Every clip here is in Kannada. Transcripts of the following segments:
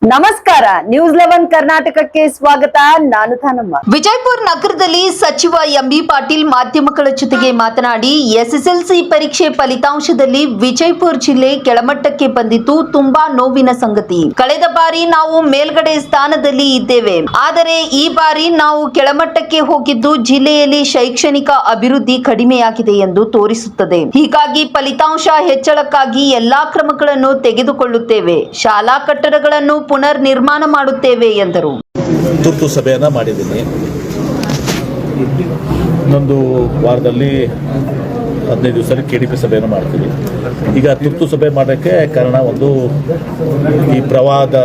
ನಮಸ್ಕಾರ ನ್ಯೂಸ್ 11 ಕರ್ನಾಟಕಕ್ಕೆ ಸ್ವಾಗತ. ನಾನು ತಾನಮ್ಮ. ವಿಜಯಪುರ ನಗರದಲ್ಲಿ ಸಚಿವ ಎಂಬಿ ಪಾಟೀಲ್ ಮಾಧ್ಯಮಗಳ ಜೊತೆಗೆ ಮಾತನಾಡಿ ಎಸ್ಎಸ್ಎಲ್ಸಿ ಪರೀಕ್ಷೆ ಫಲಿತಾಂಶದಲ್ಲಿ ವಿಜಯಪುರ ಜಿಲ್ಲೆ ಕೆಳಮಟ್ಟಕ್ಕೆ ಬಂದಿದ್ದು ತುಂಬಾ ನೋವಿನ ಸಂಗತಿ. ಕಳೆದ ಬಾರಿ ನಾವು ಮೇಲ್ಗಡೆ ಸ್ಥಾನದಲ್ಲಿ ಇದ್ದೇವೆ, ಆದರೆ ಈ ಬಾರಿ ನಾವು ಕೆಳಮಟ್ಟಕ್ಕೆ ಹೋಗಿದ್ದು ಜಿಲ್ಲೆಯಲ್ಲಿ ಶೈಕ್ಷಣಿಕ ಅಭಿವೃದ್ಧಿ ಕಡಿಮೆಯಾಗಿದೆ ಎಂದು ತೋರಿಸುತ್ತದೆ. ಹೀಗಾಗಿ ಫಲಿತಾಂಶ ಹೆಚ್ಚಳಕ್ಕಾಗಿ ಎಲ್ಲಾ ಕ್ರಮಗಳನ್ನು ತೆಗೆದುಕೊಳ್ಳುತ್ತೇವೆ. ಶಾಲಾ ಕಟ್ಟಡಗಳನ್ನು ಪುನರ್ ನಿರ್ಮಾಣ ಮಾಡುತ್ತೇವೆ ಎಂದರು. ತುರ್ತು ಸಭೆಯನ್ನ ಮಾಡಿದ್ದೀನಿ. ಇನ್ನೊಂದು ವಾರದಲ್ಲಿ 15 ದಿವಸದಲ್ಲಿ KDP ಸಭೆಯನ್ನು ಮಾಡ್ತೀವಿ. ಈಗ ತುರ್ತು ಸಭೆ ಮಾಡೋಕ್ಕೆ ಕಾರಣ ಒಂದು, ಈ ಪ್ರವಾಹದ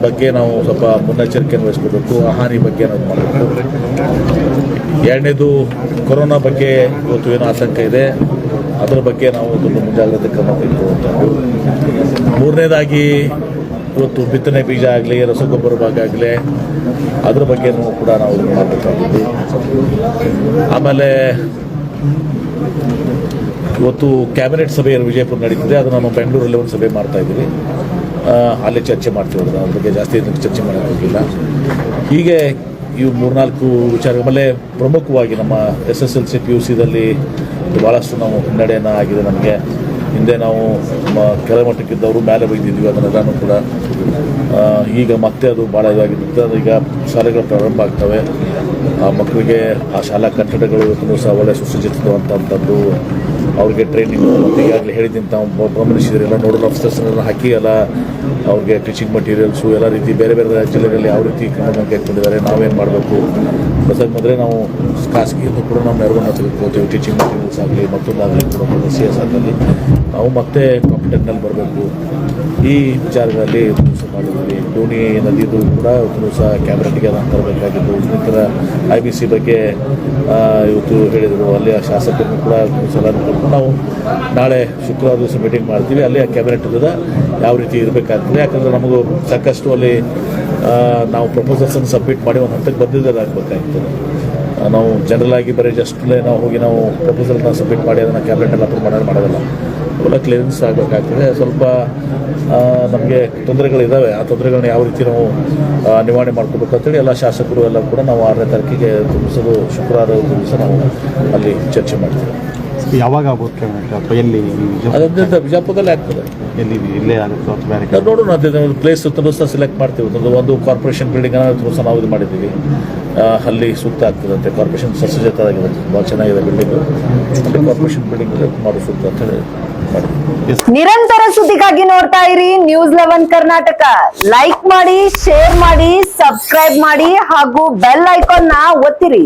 ಬಗ್ಗೆ ನಾವು ಸ್ವಲ್ಪ ಮುನ್ನೆಚ್ಚರಿಕೆಯನ್ನು ವಹಿಸ್ಕೋಬೇಕು, ಹಾನಿ ಬಗ್ಗೆ ನಾವು ಮಾಡಬೇಕು. ಎರಡನೇದು, ಕೊರೋನಾ ಬಗ್ಗೆ ಇವತ್ತು ಏನೋ ಆತಂಕ ಇದೆ, ಅದರ ಬಗ್ಗೆ ನಾವು ಒಂದು ಮುಂಜಾಗ್ರತೆ ಕ್ರಮ ತೆಗೆದುಕೊಳ್ಳುವಂಥದ್ದು. ಮೂರನೇದಾಗಿ, ಇವತ್ತು ಬಿತ್ತನೆ ಬೀಜ ಆಗಲಿ, ರಸಗೊಬ್ಬರ ಭಾಗ ಆಗಲಿ, ಅದ್ರ ಬಗ್ಗೆನೂ ಕೂಡ ನಾವು ಮಾಡಬೇಕಾಗಿದ್ದು. ಆಮೇಲೆ ಇವತ್ತು ಕ್ಯಾಬಿನೆಟ್ ಸಭೆ ವಿಜಯಪುರ ನಡೀತಿದೆ, ಅದು ನಾವು ಬೆಂಗಳೂರಲ್ಲಿ ಒಂದು ಸಭೆ ಮಾಡ್ತಾ ಇದ್ದೀವಿ. ಅಲ್ಲಿ ಚರ್ಚೆ ಮಾಡ್ತಿರೋದು, ಅದ್ರ ಬಗ್ಗೆ ಜಾಸ್ತಿ ಚರ್ಚೆ ಮಾಡೋಕ್ಕಾಗಿಲ್ಲ. ಹೀಗೆ ಇವು 3-4 ವಿಚಾರ. ಆಮೇಲೆ ಪ್ರಮುಖವಾಗಿ ನಮ್ಮ SSLC PUCದಲ್ಲಿ ಭಾಳಷ್ಟು ನಾವು ಹಿನ್ನಡೆಯನ್ನು ಆಗಿದೆ ನಮಗೆ. ಹಿಂದೆ ನಾವು ಕೆಳಮಟ್ಟಕ್ಕಿದ್ದವರು ಮೇಲೆ ಒಯ್ದಿದ್ವಿ, ಅದನ್ನೆಲ್ಲನೂ ಕೂಡ ಈಗ ಮತ್ತೆ ಅದು ಭಾಳ ಇದಾಗಿರುತ್ತೆ. ಈಗ ಶಾಲೆಗಳು ಪ್ರಾರಂಭ ಆಗ್ತವೆ, ಆ ಮಕ್ಕಳಿಗೆ ಆ ಶಾಲಾ ಕಟ್ಟಡಗಳು ಇವತ್ತು ಸಹ ಒಳ್ಳೆ ಸುಸಜ್ಜಿತವಂಥದ್ದು, ಅವ್ರಿಗೆ ಟ್ರೈನಿಂಗ್ ಮತ್ತು ಈಗಾಗಲೇ ಹೇಳಿದ್ದೀನಿ, ತಾವು ಗಮನಿಸಿದರೆ ಎಲ್ಲ ನೋಡಲ್ ಆಫೀಸರ್ಸ್ನೆಲ್ಲ ಹಾಕಿ ಎಲ್ಲ ಅವ್ರಿಗೆ ಟೀಚಿಂಗ್ ಮಟೀರಿಯಲ್ಸು ಎಲ್ಲ ರೀತಿ ಬೇರೆ ಬೇರೆ ಜಿಲ್ಲೆಗಳಲ್ಲಿ ಯಾವ ರೀತಿ ಕ್ರಮಗಳನ್ನು ಕೈಗೊಂಡಿದ್ದಾರೆ, ನಾವೇನು ಮಾಡಬೇಕು. ಹೊಸದಾಗಿ ಬಂದರೆ ನಾವು ಖಾಸಗಿಯನ್ನು ಕೂಡ ನಾವು ನೆರವನ್ನು ತೆಗೆದುಕೊಳ್ತೇವೆ. ಟೀಚಿಂಗ್ ಮಟೀರಿಯಲ್ಸ್ ಆಗಲಿ, ಮತ್ತೊಂದಾಗಲಿ ಕೂಡ CS ಆಗಲಿ ನಾವು ಮತ್ತೆ ಕಾಂಪಿಟೆಂಟ್ನಲ್ಲಿ ಬರಬೇಕು. ಈ ವಿಚಾರಗಳಲ್ಲಿ ಮಾಡಿದ್ವಿ. ಡೋನಿ ನದಿದು ಕೂಡ ಇವತ್ತು ಸಹ ಕ್ಯಾಬಿನೆಟ್ಗೆ ಅದನ್ನು ತರಬೇಕಾಗಿದ್ದು. ನಂತರ IBC ಬಗ್ಗೆ ಇವತ್ತು ಹೇಳಿದರು, ಅಲ್ಲಿ ಶಾಸಕರನ್ನು ಕೂಡ ಸಲ ನಾವು ನಾಳೆ ಶುಕ್ರವಾರ ದಿವಸ ಮೀಟಿಂಗ್ ಮಾಡ್ತೀವಿ. ಅಲ್ಲಿ ಆ ಕ್ಯಾಬಿನೆಟ್ ಯಾವ ರೀತಿ ಇರಬೇಕಾಗ್ತದೆ. ಯಾಕಂದರೆ ನಮಗೂ ಸಾಕಷ್ಟು ಅಲ್ಲಿ ನಾವು ಪ್ರಪೋಸಲ್ಸನ್ನು ಸಬ್ಮಿಟ್ ಮಾಡಿ ಒಂದು ಹಂತಕ್ಕೆ ಬಂದಿದ್ದಾಗಬೇಕಾಗ್ತದೆ. ನಾವು ಜನರಲ್ ಆಗಿ ಬರೀ ಜಸ್ಟ್ಲೇ ನಾವು ಹೋಗಿ ನಾವು ಪ್ರಪೋಸಲ್ನ ಸಬ್ಮಿಟ್ ಮಾಡಿ ಅದನ್ನು ಕ್ಯಾಬಿನೆಟಲ್ಲಿ ಅಪ್ರೂವ್ ಮಾಡೋದಲ್ಲ. ಅವೆಲ್ಲ ಕ್ಲಿಯರೆನ್ಸ್ ಆಗಬೇಕಾಗ್ತದೆ. ಸ್ವಲ್ಪ ನಮಗೆ ತೊಂದರೆಗಳಿದ್ದಾವೆ, ಆ ತೊಂದರೆಗಳನ್ನ ಯಾವ ರೀತಿ ನಾವು ನಿವಾರಣೆ ಮಾಡ್ಕೋಬೇಕು ಅಂತೇಳಿ ಎಲ್ಲ ಶಾಸಕರು ಎಲ್ಲ ಕೂಡ ನಾವು 6ನೇ ತಾರೀಕಿಗೆ ತುಂಬಿಸಲು ಶುಕ್ರವಾರ ದಿವಸ ನಾವು ಅಲ್ಲಿ ಚರ್ಚೆ ಮಾಡ್ತೀವಿ. ಯಾವಾಗ ಆಗ್ಬೋದು ಕ್ಯಾಬಿನೆಟ್ ಅಥವಾ ಎಲ್ಲಿ? ಅದರಿಂದ ವಿಜಯಪುರದಲ್ಲೇ ಆಗ್ತದೆ. ಎಲ್ಲಿ ಇಲ್ಲೇ ಆಗುತ್ತೆ ಅಥವಾ ಬೇರೆ ನೋಡೋಣ, ಅದೇ ಪ್ಲೇಸ್ ಸಹ ಸೆಲೆಕ್ಟ್ ಮಾಡ್ತೀವಿ. ಒಂದು ಕಾರ್ಪೊರೇಷನ್ ಬಿಲ್ಡಿಂಗ್ ಸಹ ನಾವು ಇದು ಮಾಡಿದ್ದೀವಿ, ಅಲ್ಲಿ ಸೂಕ್ತ ಆಗ್ತದಂತೆ. ಕಾರ್ಪೊರೇಷನ್ ಸಜ್ಜಿತ ಆಗಿದೆ, ಭಾಳ ಚೆನ್ನಾಗಿದೆ ಬಿಲ್ಡಿಂಗು. ಕಾರ್ಪೊರೇಷನ್ ಬಿಲ್ಡಿಂಗ್ ಮಾಡೋ ಸೂಕ್ತ ಅಂತ ಹೇಳಿ ಮಾಡಿ. ನಿರಂತರ ಸುದ್ದಿಗಾಗಿ ನೋಡ್ತಾ ಇರಿ ನ್ಯೂಸ್ 11 ಕರ್ನಾಟಕ. ಲೈಕ್ ಮಾಡಿ, ಶೇರ್ ಮಾಡಿ, ಸಬ್ಸ್ಕ್ರೈಬ್ ಮಾಡಿ ಹಾಗೂ ಬೆಲ್ ಐಕಾನ್ ನ ಒತ್ತಿರಿ.